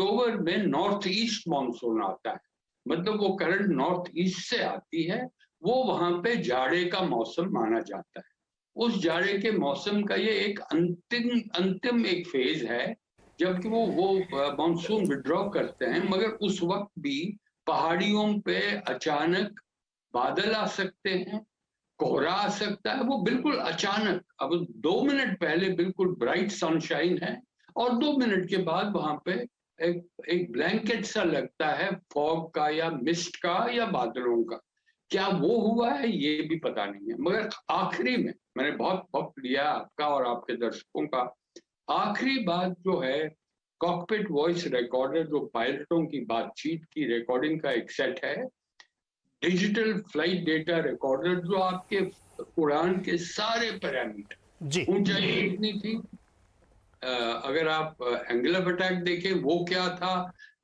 अक्टूबर में north east monsoon आता है, मतलब वो करंट नॉर्थ ईस्ट से आती है, वो वहां पे जाड़े का मौसम माना जाता है। उस जाड़े के मौसम का ये एक अंतिम एक फेज है, जबकि वो मानसून विड्रॉ करते हैं, मगर उस वक्त भी पहाड़ियों पे अचानक बादल आ सकते हैं, कोहरा आ सकता है, वो बिल्कुल अचानक। अब 2 मिनट पहले बिल्कुल ब्राइट सनशाइन है और 2 मिनट के बाद वहां पे एक ब्लैंकेट सा लगता है, फॉग का या मिस्ट का या बादलों का। क्या वो हुआ है ये भी पता नहीं है, मगर आखिरी में मैंने बहुत वक्त लिया आपका और आपके दर्शकों का। आखिरी बात जो है, कॉकपिट वॉइस रिकॉर्डर, जो पायलटों की बातचीत की रिकॉर्डिंग का एक सेट है, डिजिटल फ्लाइट डेटा रिकॉर्डर, जो आपके उड़ान के सारे पैरामीटर, ऊंचाई कितनी थी, अगर आप एंगल ऑफ अटैक देखें वो क्या था,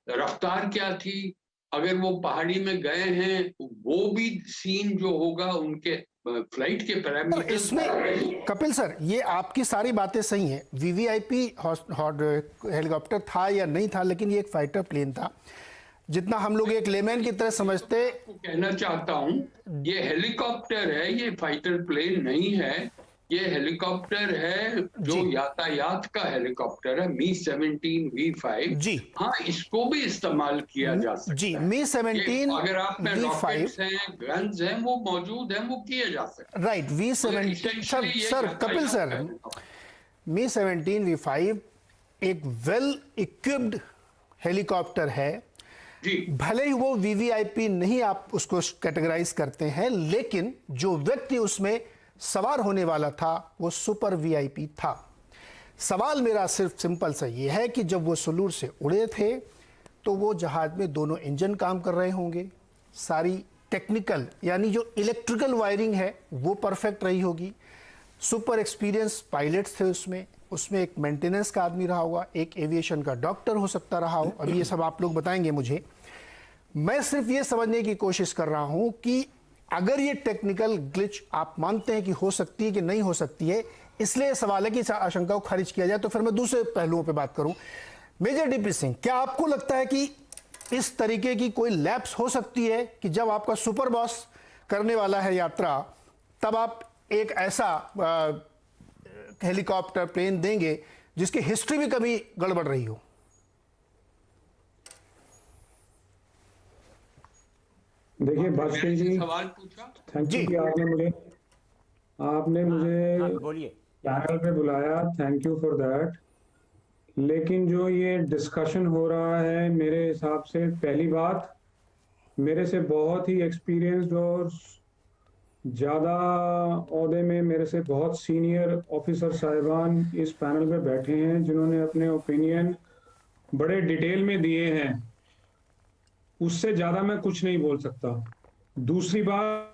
रफ्तार क्या थी, अगर वो पहाड़ी में गए हैं वो भी सीन जो होगा, उनके फ्लाइट के पैरामीटर। तो इसमें कपिल सर, ये आपकी सारी बातें सही हैं, वीवीआईपी हेलीकॉप्टर था या नहीं था, लेकिन ये एक फाइटर प्लेन था, जितना हम लोग एक लेमैन की तरह समझते। कहना चाहता हूं, ये हेलीकॉप्टर है, ये फाइटर प्लेन नहीं है। ये हेलीकॉप्टर है जो यातायात का हेलीकॉप्टर है, मी-17 V5 जी। हाँ, इसको भी इस्तेमाल किया जा सकता जी, मी-17 अगर आप में रॉकेट्स हैं, गन्स हैं, वो मौजूद हैं, वो किया जा सकता है। राइट, मी-17 सर कपिल सर, मी-17 V5 एक वेल इक्विप्ड हेलीकॉप्टर है जी। भले ही वो वीवीआईपी नहीं आप उसको कैटेगराइज करते हैं, लेकिन जो व्यक्ति उसमें सवार होने वाला था वो सुपर वीआईपी था। सवाल मेरा सिर्फ सिंपल सा ये है कि जब वो सुलूर से उड़े थे तो वो जहाज में दोनों इंजन काम कर रहे होंगे, सारी टेक्निकल यानी जो इलेक्ट्रिकल वायरिंग है वो परफेक्ट रही होगी, सुपर एक्सपीरियंस पायलट्स थे उसमें एक मेंटेनेंस का आदमी रहा होगा, एक एविएशन का डॉक्टर हो सकता रहा हो, अभी ये सब आप लोग बताएंगे मुझे। मैं सिर्फ ये समझने की कोशिश कर रहा हूं कि अगर ये टेक्निकल ग्लिच आप मानते हैं कि हो सकती है कि नहीं हो सकती है, इसलिए सवाल है कि इस आशंका को खारिज किया जाए, तो फिर मैं दूसरे पहलुओं पे बात करूं। मेजर डीपी सिंह, क्या आपको लगता है कि इस तरीके की कोई लैप्स हो सकती है कि जब आपका सुपर बॉस करने वाला है यात्रा, तब आप एक ऐसा हेलीकॉप्टर प्लेन देंगे जिसकी हिस्ट्री भी कभी गड़बड़ रही हो? देखिए भास्कर जी, थैंक यू कि आपने मुझे पैनल पे बुलाया, थैंक यू फॉर दैट। लेकिन जो ये डिस्कशन हो रहा है, मेरे हिसाब से पहली बात, मेरे से बहुत ही एक्सपीरियंस्ड और ज़्यादा ओहदे में मेरे से बहुत सीनियर ऑफिसर साहिबान इस पैनल पे बैठे हैं जिन्होंने अपने ओपिनियन बड़े डिटेल में दिए हैं। उससे ज़्यादा मैं कुछ नहीं बोल सकता। दूसरी बात,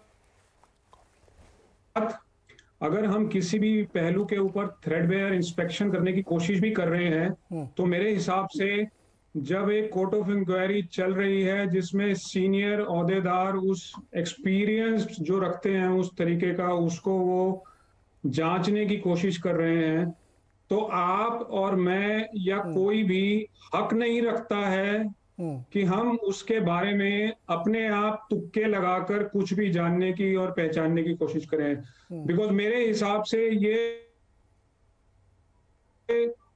अगर हम किसी भी पहलू के ऊपर थ्रेडबेयर इंस्पेक्शन करने की कोशिश भी कर रहे हैं, तो मेरे हिसाब से जब एक कोर्ट ऑफ इंक्वायरी चल रही है जिसमें सीनियर ओहदेदार उस एक्सपीरियंस जो रखते हैं उस तरीके का, उसको वो जांचने की कोशिश कर रहे हैं, तो आप और मैं या कोई भी हक नहीं रखता है कि हम उसके बारे में अपने आप तुक्के लगाकर कुछ भी जानने की और पहचानने की कोशिश करें। बिकॉज मेरे हिसाब से ये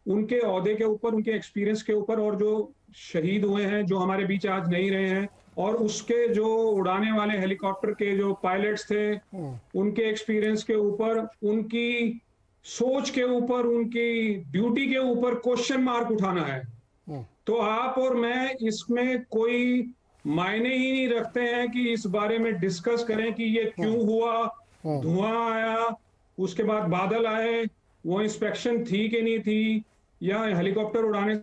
उनके ओहदे के ऊपर, उनके एक्सपीरियंस के ऊपर, और जो शहीद हुए हैं जो हमारे बीच आज नहीं रहे हैं, और उसके जो उड़ाने वाले हेलीकॉप्टर के जो पायलट्स थे उनके एक्सपीरियंस के ऊपर, उनकी सोच के ऊपर, उनकी ड्यूटी के ऊपर क्वेश्चन मार्क उठाना है। तो आप और मैं इसमें कोई मायने ही नहीं रखते हैं कि इस बारे में डिस्कस करें कि ये क्यों हुआ, धुआं आया, उसके बाद बादल आए, वो इंस्पेक्शन थी कि नहीं थी, या हेलीकॉप्टर उड़ाने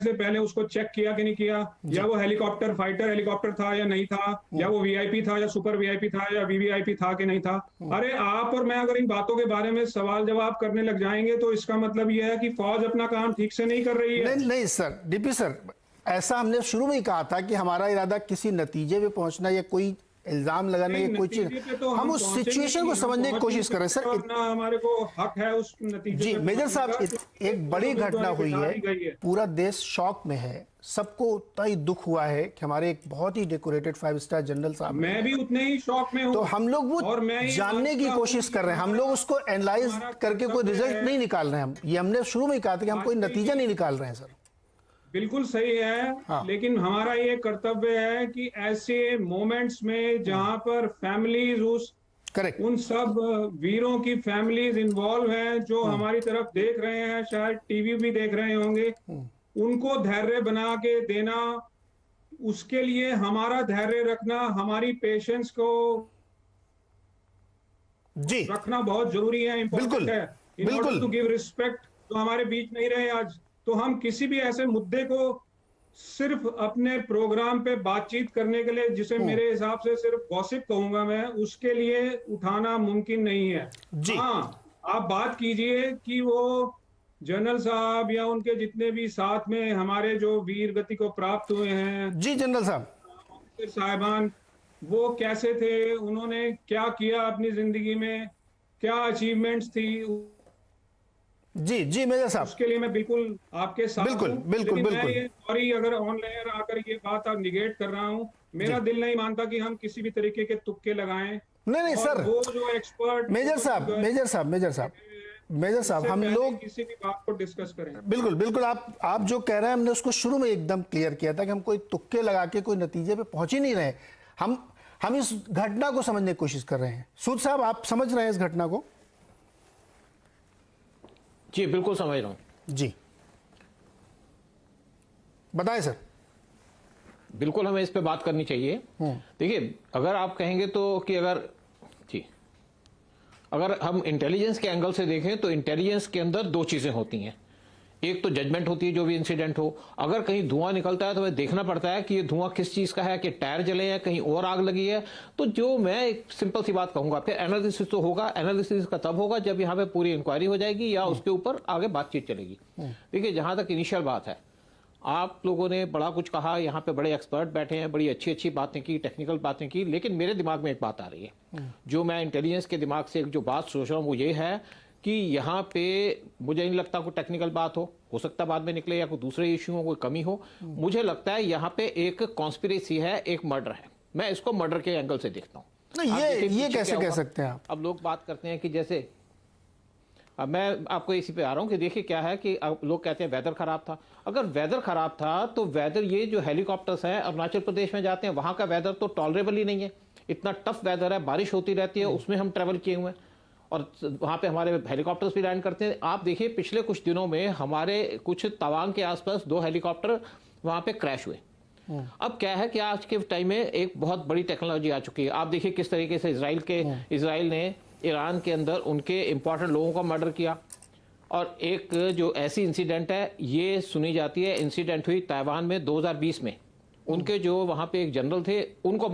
से पहले उसको चेक किया कि नहीं किया, या वो हेलीकॉप्टर फाइटर हेलीकॉप्टर था या नहीं था, या वो वीआईपी था या सुपर वीआईपी था या वीवीआईपी था कि नहीं था। अरे आप और मैं अगर इन बातों के बारे में सवाल जवाब करने लग जाएंगे तो इसका मतलब यह है कि फौज अपना काम ठीक से नहीं कर रही है। नहीं सर, डीपी सर, ऐसा हमने शुरू में ही कहा था कि हमारा इरादा किसी नतीजे पे पहुंचना या कोई इल्जाम लगाने की कोई चीज, हम उस सिचुएशन को समझने की कोशिश कर रहे हैं सर। हमारे को हक है उस नतीजे जी मेजर साहब, एक बड़ी घटना हुई है, पूरा देश शॉक में है, सबको उतना ही दुख हुआ है कि हमारे एक बहुत ही डेकोरेटेड 5 स्टार जनरल साहब, मैं भी उतने ही शॉक में हूं। तो हम लोग वो और मैं जानने की कोशिश कर रहे हैं, हम लोग उसको एनालाइज करके कोई रिजल्ट नहीं निकाल रहे हैं। ये हमने शुरू में कहा था कि हम कोई नतीजा नहीं निकाल रहे हैं सर। बिल्कुल सही है। हाँ। लेकिन हमारा ये कर्तव्य है कि ऐसे मोमेंट्स में जहां पर फैमिलीज करेक्ट, उन सब वीरों की फैमिलीज इन्वॉल्व हैं, जो हमारी तरफ देख रहे हैं, शायद टीवी भी देख रहे होंगे, उनको धैर्य बना के देना, उसके लिए हमारा धैर्य रखना, हमारी पेशेंस को जी रखना बहुत जरूरी है, इंपॉर्टेंट है। In order to give respect, तो हमारे बीच नहीं रहे आज, तो हम किसी भी ऐसे मुद्दे को सिर्फ अपने प्रोग्राम पे बातचीत करने के लिए, जिसे मेरे हिसाब से सिर्फ गॉसिप कहूंगा मैं, उसके लिए उठाना मुमकिन नहीं है। हाँ, आप बात कीजिए कि वो जनरल साहब या उनके जितने भी साथ में हमारे जो वीर गति को प्राप्त हुए हैं, जी जनरल साहब, साहिबान, वो कैसे थे, उन्होंने क्या किया अपनी जिंदगी में, क्या अचीवमेंट्स थी, जी जी मेजर साहब, उसके लिए मैं बिल्कुल आपके साथ बिल्कुल हूं। बिल्कुल लेकिन बिल्कुल। मैं सॉरी अगर ऑन लेयर आकर ये बात आप निगेट कर रहा हूं, मेरा दिल नहीं मानता कि हम किसी भी तरीके के तुक्के लगाएं। नहीं सर, वो जो एक्सपर्ट मेजर साहब, हम लोग किसी भी बात को डिस्कस करें। बिल्कुल बिल्कुल, आप जो कह रहे हैं हमने उसको शुरू में एकदम क्लियर किया था कि हम कोई तुक्के लगा के कोई नतीजे पे पहुंच ही नहीं रहे। हम इस घटना को समझने की कोशिश कर रहे हैं। सूद साहब, आप समझ रहे हैं इस घटना को? जी बिल्कुल समझ रहा हूं जी, बताएं सर। बिल्कुल हमें इस पे बात करनी चाहिए। देखिए, अगर आप कहेंगे तो कि अगर हम इंटेलिजेंस के एंगल से देखें तो इंटेलिजेंस के अंदर दो चीजें होती हैं। एक तो जजमेंट होती है, जो भी इंसिडेंट हो, अगर कहीं धुआं निकलता है तो हमें देखना पड़ता है कि ये धुआं किस चीज का है, कि टायर जले हैं, कहीं और आग लगी है। तो जो मैं एक सिंपल सी बात कहूंगा, फिर एनालिसिस तो होगा। एनालिसिस का तब होगा जब यहाँ पे पूरी इंक्वायरी हो जाएगी या उसके ऊपर आगे बातचीत चलेगी। देखिए, जहां तक इनिशियल बात है, आप लोगों ने बड़ा कुछ कहा, यहाँ पे बड़े एक्सपर्ट बैठे हैं, बड़ी अच्छी अच्छी बातें की, टेक्निकल बातें की, लेकिन मेरे दिमाग में एक बात आ रही है, जो मैं इंटेलिजेंस के दिमाग से जो बात सोच रहा हूँ वो ये है कि यहाँ पे मुझे नहीं लगता कोई टेक्निकल बात हो सकता बाद में निकले, या कोई दूसरे इश्यू हो, कोई कमी हो। मुझे लगता है यहाँ पे एक कॉन्स्पिरेसी है, एक मर्डर है। मैं इसको मर्डर के एंगल से देखता हूँ। ये कैसे कह सकते हैं आप? अब लोग बात करते हैं कि जैसे, अब मैं आपको इसी पे आ रहा हूँ कि देखिए क्या है कि लोग कहते हैं वेदर खराब था। अगर वेदर खराब था तो वेदर, ये जो हेलीकॉप्टर्स हैं अरुणाचल प्रदेश में जाते हैं, वहां का वेदर तो टॉलरेबल ही नहीं है। इतना टफ वेदर है, बारिश होती रहती है, उसमें हम ट्रेवल किए हुए हैं और वहां पे हमारे हेलीकॉप्टर्स भी लैंड करते हैं। आप देखिए, पिछले कुछ दिनों में हमारे कुछ तवांग के आसपास 2 हेलीकॉप्टर वहां पे क्रैश हुए। अब क्या है कि आज के टाइम में एक बहुत बड़ी टेक्नोलॉजी आ चुकी है। आप देखिए किस तरीके से इजराइल ने ईरान के अंदर उनके इंपॉर्टेंट लोगों का मर्डर किया। और एक जो ऐसी इंसिडेंट है, ये सुनी जाती है, इंसिडेंट हुई ताइवान में 2020 में। उनके जो वहां पे एक जनरल थे, उनको